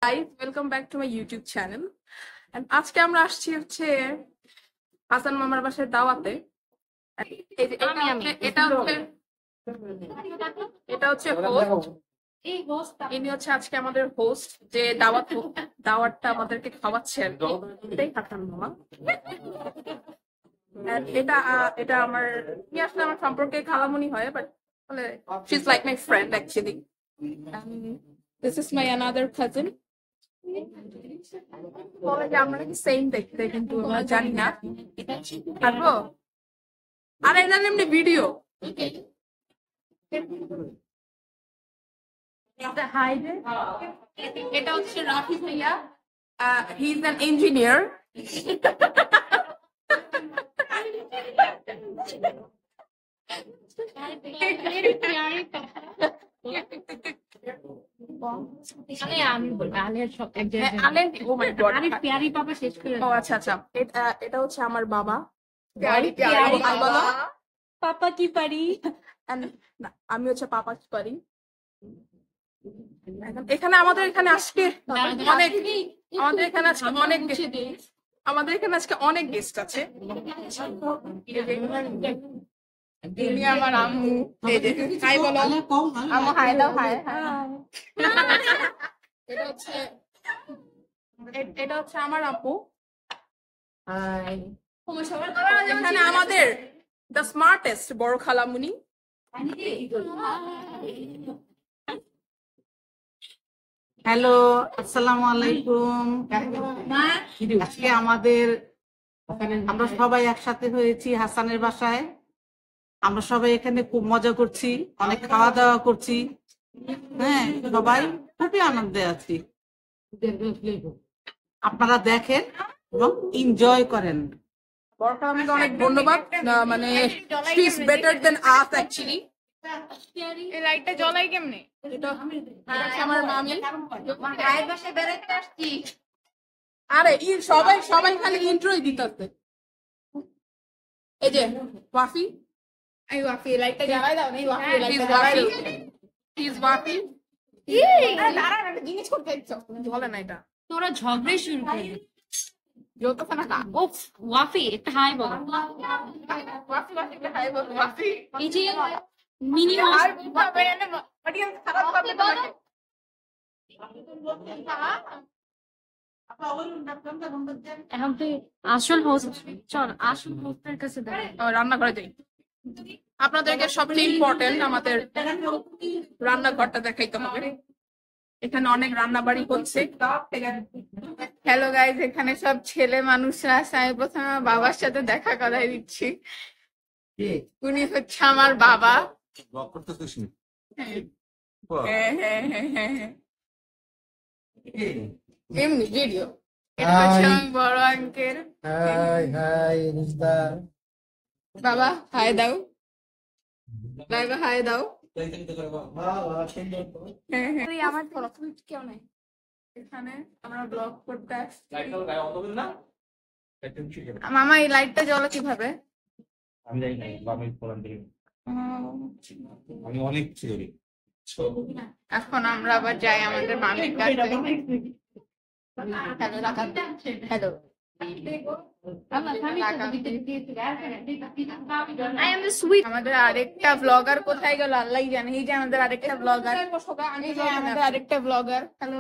Guys, welcome back to my YouTube channel. And আজকে আমরা আসছি হচ্ছে হাসান মামার বাসায় দাওয়াতে। এটা হচ্ছে হোস্ট। ইনি হচ্ছে আজকে আমাদের হোস্ট, যে দাওয়াতটা আমাদেরকে খাওয়াচ্ছে আর কি। এটাই হাসান মামা। এটা আমার আসলে আমার সম্পর্কে খালামুনি হয়, but she's like my friend actually. This is my another cousin. আমরা কি সেম দেখতে, কিন্তু জানি না পারবো। আর এটা এমনি ভিডিও এটা হচ্ছে রাফি ভাইয়া, হি ইজ অ্যান ইঞ্জিনিয়ার। এটা হচ্ছে আমার বাবা, পাপা কি পারি, আমি হচ্ছে পাপা কি পারি। এখানে আমাদের এখানে আজকে অনেক গেস্ট আছে। আমার আম্মু, হাই বলো আম্মু, হাই দাও, হাই। এটা হচ্ছে আমার আম্মু। এখানে আমাদের দ্য স্মার্টেস্ট বড় খালামুনি। হ্যালো, আসসালামু আলাইকুম। আজকে আমরা সবাই একসাথে হয়েছি হাসানের বাসায়। আমরা সবাই এখানে খুব মজা করছি, অনেক খাওয়া দাওয়া করছি। হ্যাঁ, সবাই খুবই আনন্দে আছি। আপনারা দেখেন এবং এনজয় করেন। বড় খালামুনিকে অনেক ধন্যবাদ, মানে she is better than us actually. এই লাইটটা জ্বলাই কেমনে? আমার মামি। আরে সবাই খালি ইন্ট্রোই দিতেছে। এই যে ওয়াফি, এই ওয়াফি লাইটটা জ্বালাই দাও, এই ওয়াফি লাইটটা জ্বালাই দাও। প্লিজ ওয়াফি দাঁড়া, একটা জিনিস করতে ইচ্ছা বলে না, এটা তোরা ঝগড়া শুরু করে জ্বলতেছে না। ওফ ওয়াফি একটা হাই বল। ওয়াফি হাই বল। ওয়াফি এই যে মিনি অডিয়েন্স খারাপ হবে না। এখন তুই আসল হোস্ট, চল আসল হোস্টের কাছে দেখ। রান্নাঘরে যাই। আপনাদেরকে সবচেয়ে ইম্পর্টেন্ট আমাদের রান্নাঘরটা দেখাইতে হবে। এখানে অনেক রান্নাবাড়ি হচ্ছে। হ্যালো গাইজ, এখানে সব ছেলে মানুষরা আছে। আমি প্রথমে আমার বাবার সাথে দেখা করাই দিচ্ছি। উনি হচ্ছে আমার বাবা। এমনি ভিডিও। এটা হচ্ছে আমার বড় আঙ্কেল। বাবা হাই দাও, বাবা হাই দাও। আমার কেউ নাই। এখানে আমরা ব্লগ করতে আসছি। মামা এই লাইটটা জ্বলো কিভাবে? আমি জানি না, আমি অনেক কিছু করি। এখন আমরা আবার যাই আমাদের মামির কাছে। হ্যালো, আমাদের আরেকটা ব্লগার কোথায় গেল আল্লাহ জানে। এই যে আমাদের আরেকটা ব্লগার, আরেকটা ব্লগার। হ্যালো,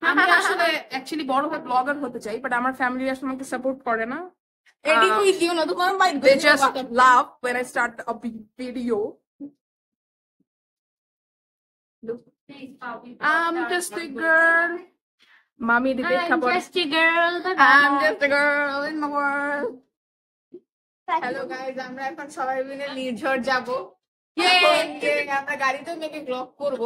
আমি আসলে অ্যাকচুয়ালি বড় হয়ে ব্লগার হতে চাই, বাট আমার ফ্যামিলি আসলে আমাকে সাপোর্ট করে না। They just laugh when I start a video. I'm just a girl. Mommy, did they come on? I'm just a girl in the world. Hello guys, আমরা এখন সবাই মিলে নির্ঝর যাবো। আমরা গাড়িতে মেকে ব্লগ করবো।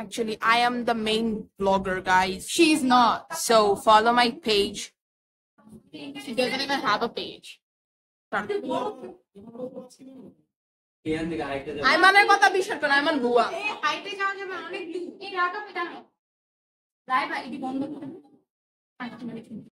Actually, I am the main vlogger, guys. She's not. So follow my page. She doesn't even have a page. আইমানের কথা বিশ্বাস করো, আইমান বুয়া। হাইটে যাওয়া যাবে অনেক দূর। এই রাখা পেটানো। রাই ভাই, এটি বন্ধ করে।